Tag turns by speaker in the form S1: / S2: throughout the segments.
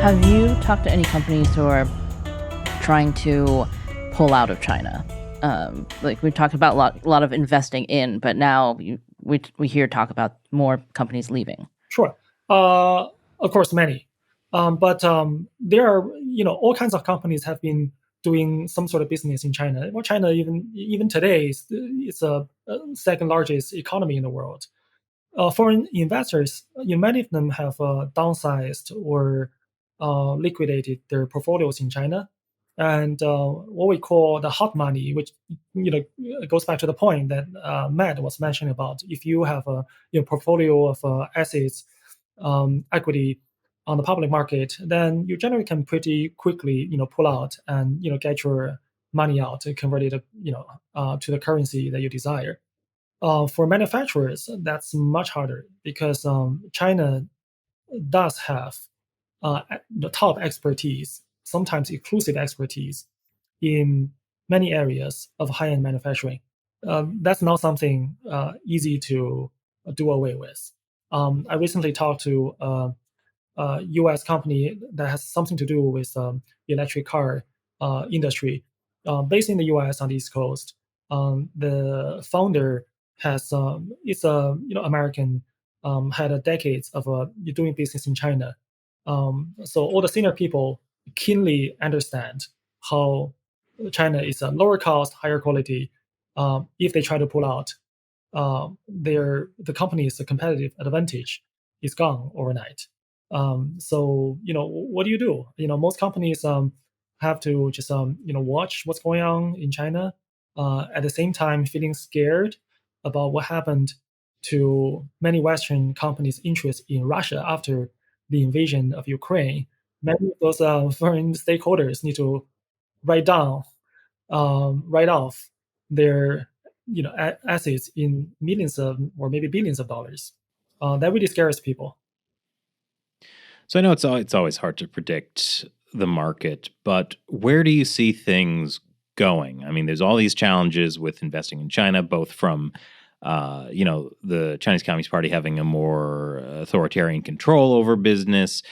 S1: Have you talked to any companies who are trying to pull out of China? Like we talked about a lot of investing in, but now we hear talk about more companies leaving.
S2: Sure. Of course, many. But there are, all kinds of companies have been doing some sort of business in China. Well, China even today is it's a second largest economy in the world. Foreign investors, many of them have downsized or liquidated their portfolios in China, and what we call the hot money, which goes back to the point that Matt was mentioning about. If you have a portfolio of assets, equity on the public market, then you generally can pretty quickly pull out and get your money out and convert it to the currency that you desire. For manufacturers, that's much harder because China does have the top expertise, sometimes exclusive expertise, in many areas of high-end manufacturing. That's not something easy to do away with. I recently talked to a U.S. company that has something to do with electric car industry, based in the U.S. on the East Coast. The founder has it's a American, had a decades of doing business in China. So all the senior people keenly understand how China is a lower cost, higher quality. If they try to pull out, the company's competitive advantage is gone overnight. So what do? Most companies have to just watch what's going on in China. At the same time, feeling scared about what happened to many Western companies' interest in Russia after the invasion of Ukraine. Many of those foreign stakeholders need to write down, write off their assets in millions of or maybe billions of dollars. That really scares people.
S3: So I know it's always hard to predict the market, but where do you see things going? I mean, there's all these challenges with investing in China, both from the Chinese Communist Party having a more authoritarian control over business.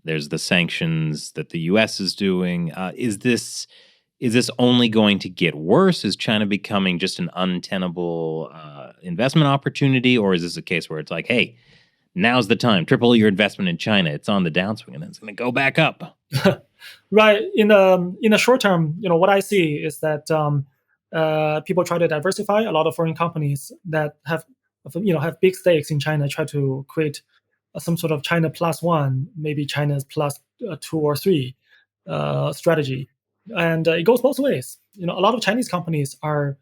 S3: There's the sanctions that the U.S. is doing. Is this only going to get worse? Is China becoming just an untenable investment opportunity, or is this a case where it's like, hey, now's the time, triple your investment in China, it's on the downswing, and then it's going to go back up?
S2: Right. In the short term, what I see is that people try to diversify. A lot of foreign companies that have big stakes in China try to create some sort of China plus one, maybe China's plus two or three strategy, and it goes both ways. A lot of Chinese companies are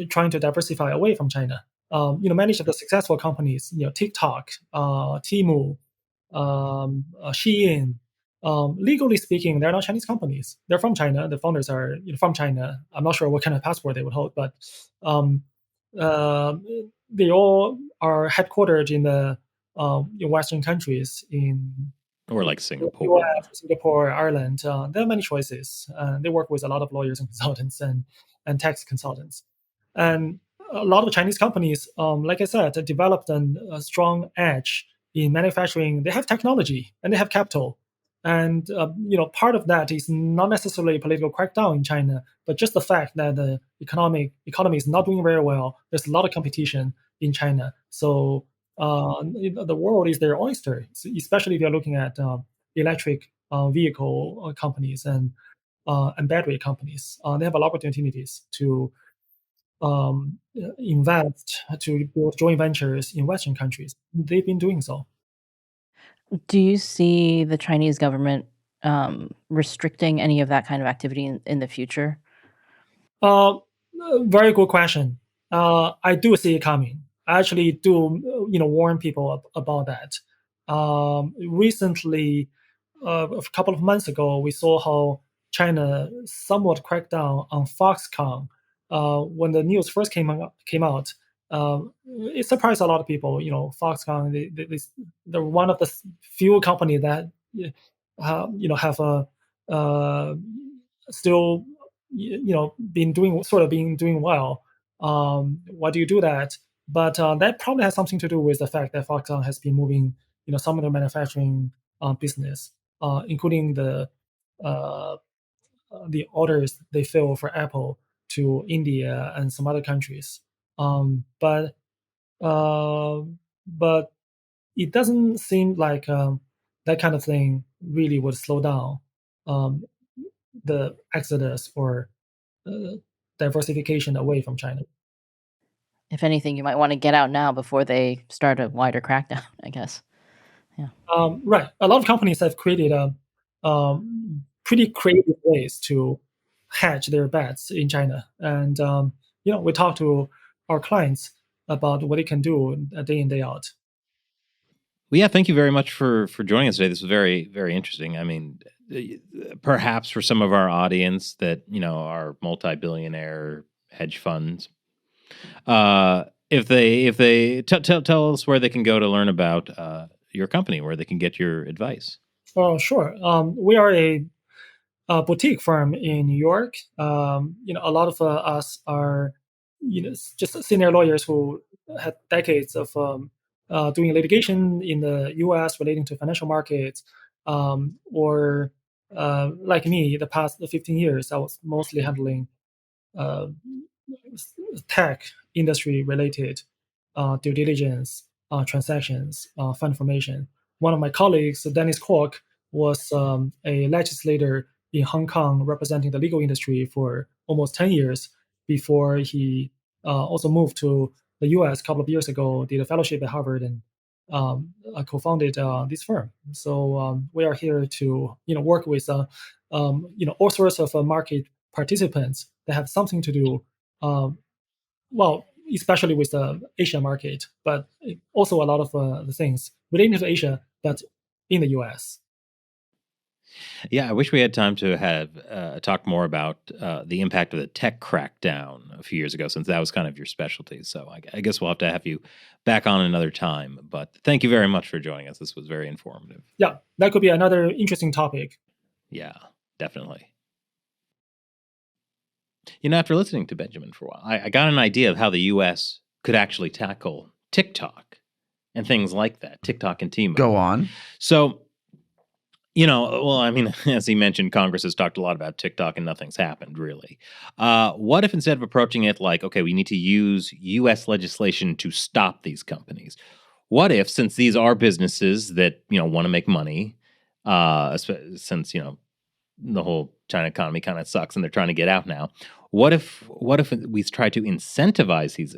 S2: trying to diversify away from China. Many of the successful companies, TikTok, Temu, Shein. Legally speaking, they're not Chinese companies. They're from China. The founders are from China. I'm not sure what kind of passport they would hold, but um, uh, they all are headquartered in Western countries, in
S3: Or like Singapore?
S2: US, Singapore, Ireland. There are many choices. They work with a lot of lawyers and consultants and tax consultants. And a lot of Chinese companies, like I said, developed a strong edge in manufacturing. They have technology and they have capital. And part of that is not necessarily a political crackdown in China, but just the fact that the economy is not doing very well. There's a lot of competition in China, so the world is their oyster. Especially if you're looking at electric vehicle companies and battery companies. They have a lot of opportunities to invest, to build joint ventures in Western countries. They've been doing so.
S1: Do you see the Chinese government restricting any of that kind of activity in the future?
S2: Uh, Very good question. I do see it coming. I actually do, warn people about that. Recently, a couple of months ago, we saw how China somewhat cracked down on Foxconn. When the news first came out, it surprised a lot of people. Foxconn, they're one of the few companies that have a still been doing well. Why do you do that? But that probably has something to do with the fact that Foxconn has been moving some of the manufacturing business including the orders they fill for Apple to India and some other countries. But it doesn't seem like that kind of thing really would slow down the exodus or diversification away from China.
S1: If anything, you might want to get out now before they start a wider crackdown, I guess.
S2: Right. A lot of companies have created pretty creative ways to hedge their bets in China. And, we talk to our clients about what they can do day in, day out.
S3: Well, yeah, thank you very much for joining us today. This was very, very interesting. I mean, perhaps for some of our audience that, are multi-billionaire hedge funds, if they tell us where they can go to learn about your company, where they can get your advice.
S2: Oh, sure. We are a boutique firm in New York. A lot of us are, just senior lawyers who had decades of doing litigation in the U.S. relating to financial markets, or like me, the past 15 years, I was mostly handling tech industry related due diligence, transactions, fund formation. One of my colleagues, Dennis Kwok, was a legislator in Hong Kong representing the legal industry for almost 10 years before he also moved to the US a couple of years ago, did a fellowship at Harvard, and co-founded this firm. So we are here to work with all sorts of market participants that have something to do, especially with the Asia market, but also a lot of the things relating to Asia, but in the US.
S3: Yeah, I wish we had time to have talk more about the impact of the tech crackdown a few years ago, since that was kind of your specialty. So I guess we'll have you back on another time. But thank you very much for joining us. This was very informative.
S2: Yeah, that could be another interesting topic.
S3: Yeah, definitely. After listening to Benjamin for a while, I got an idea of how the U.S. could actually tackle TikTok and things like that, TikTok and Temu.
S4: Go on.
S3: So, as he mentioned, Congress has talked a lot about TikTok and nothing's happened, really. What if instead of approaching it like, okay, we need to use U.S. legislation to stop these companies? What if, since these are businesses that, want to make money, since, the whole China economy kind of sucks and they're trying to get out now, what if we try to incentivize these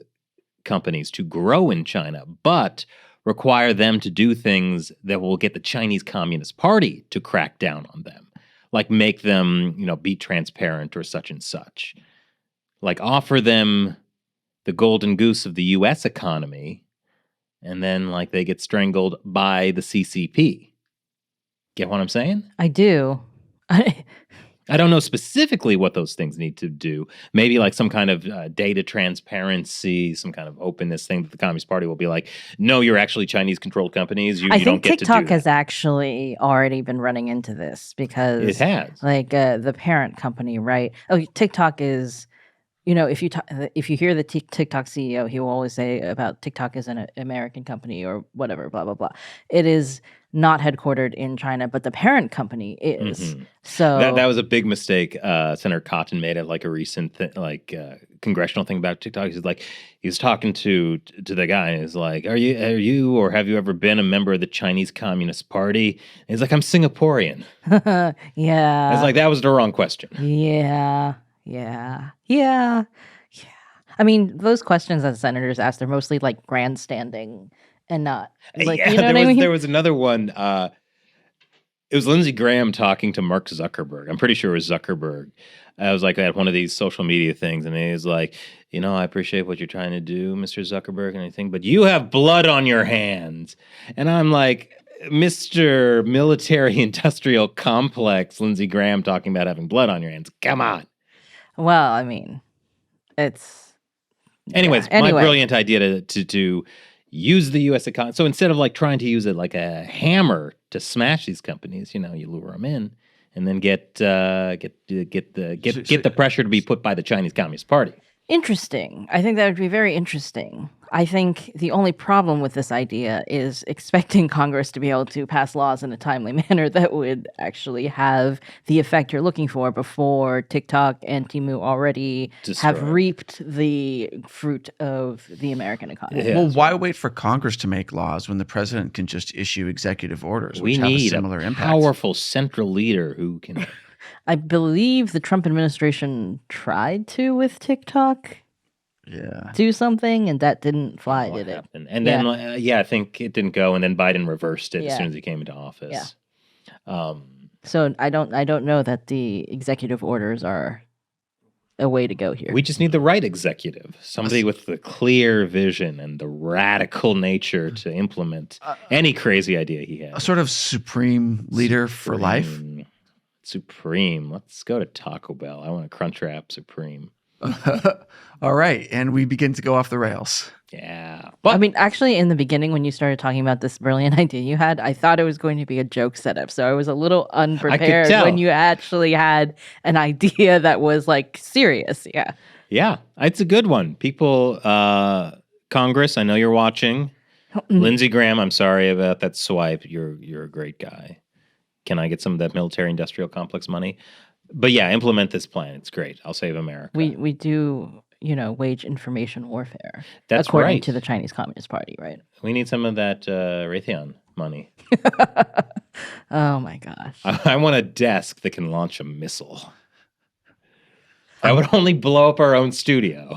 S3: companies to grow in China, but require them to do things that will get the Chinese Communist Party to crack down on them, like make them, be transparent or such and such, like offer them the golden goose of the U.S. economy, and then like they get strangled by the CCP. Get what I'm saying?
S1: I do.
S3: I don't know specifically what those things need to do. Maybe like some kind of data transparency, some kind of openness thing that the Communist Party will be like, no, you're actually Chinese-controlled companies. You don't get to do that.
S1: I think TikTok has actually already been running into this because
S3: it has.
S1: Like the parent company, right? Oh, TikTok is, if you hear the TikTok CEO, he will always say about TikTok is an American company or whatever, blah, blah, blah. It is not headquartered in China, but the parent company is.
S3: Mm-hmm.
S1: So
S3: that was a big mistake. Senator Cotton made it like a recent congressional thing about TikTok. He was talking to the guy, and he's like, "Are you or have you ever been a member of the Chinese Communist Party?" And he's like, "I'm Singaporean."
S1: Yeah,
S3: I was like, that was the wrong question.
S1: Yeah. I mean, those questions that senators ask, they're mostly like grandstanding and not like,
S3: There was another one. It was Lindsey Graham talking to Mark Zuckerberg. I'm pretty sure it was Zuckerberg. I was like at one of these social media things, and he was like, I appreciate what you're trying to do, Mr. Zuckerberg, and anything, but you have blood on your hands. And I'm like, Mr. Military Industrial Complex, Lindsey Graham talking about having blood on your hands. Come on.
S1: Well, I mean, it's...
S3: Anyways, my brilliant idea to use the U.S. economy. So instead of like trying to use it like a hammer to smash these companies, you lure them in and then get the pressure to be put by the Chinese Communist Party.
S1: Interesting. I think that would be very interesting. I think the only problem with this idea is expecting Congress to be able to pass laws in a timely manner that would actually have the effect you're looking for before TikTok and Temu already have
S3: Destroyed.
S1: reaped the fruit of the American economy.
S3: Yeah,
S4: Well,
S3: that's
S4: why wait for Congress to make laws when the president can just issue executive orders,
S3: We
S4: which have a
S3: need
S4: similar
S3: a
S4: impact?
S3: powerful central leader who can.
S1: I believe the Trump administration tried to, with TikTok,
S4: Yeah.
S1: do something, and that didn't fly,
S3: what
S1: did it?
S3: happened. And then, I think it didn't go, and then Biden reversed it as
S1: Yeah.
S3: soon as he came into office.
S1: So I don't know that the executive orders are a way to go here.
S3: We just need the right executive, somebody with the clear vision and the radical nature to implement any crazy idea he has.
S4: A sort of supreme leader for life.
S3: Supreme. Let's go to Taco Bell. I want a Crunchwrap Supreme.
S4: All right. And we begin to go off the rails.
S3: Yeah.
S1: I mean, actually, in the beginning, when you started talking about this brilliant idea you had, I thought it was going to be a joke setup. So I was a little unprepared
S3: tell.
S1: when you actually had an idea that was like serious. Yeah.
S3: Yeah. It's a good one. People, Congress, I know you're watching. Lindsey Graham, I'm sorry about that swipe. You're a great guy. Can I get some of that military industrial complex money? But yeah, implement this plan. It's great. I'll save America.
S1: We do, wage information warfare.
S3: That's
S1: according
S3: right.
S1: to the Chinese Communist Party, right?
S3: We need some of that Raytheon money.
S1: Oh my gosh.
S3: I want a desk that can launch a missile. That would only blow up our own studio.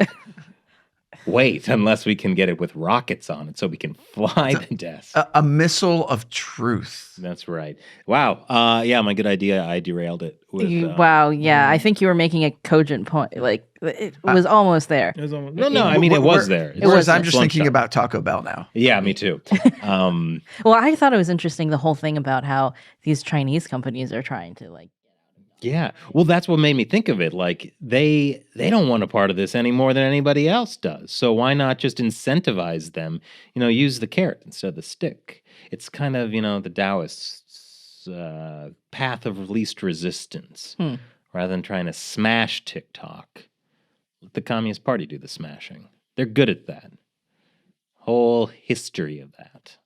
S3: Wait, unless we can get it with rockets on it so we can fly the desk.
S4: A missile of truth.
S3: That's right. Wow. Yeah, my good idea. I derailed it. With,
S1: Wow. Yeah. I think you were making a cogent point. Like, it was almost there.
S3: No. I mean, it was there.
S4: Whereas I'm
S3: It's
S4: just thinking
S3: lunchtime.
S4: about Taco Bell now.
S3: Yeah, me too.
S1: Well, I thought it was interesting, the whole thing about how these Chinese companies are trying to, like,
S3: Yeah. Well, that's what made me think of it. Like they don't want a part of this any more than anybody else does. So why not just incentivize them? Use the carrot instead of the stick. It's kind of, the Taoists' path of least resistance. Rather than trying to smash TikTok, let the Communist Party do the smashing. They're good at that. Whole history of that.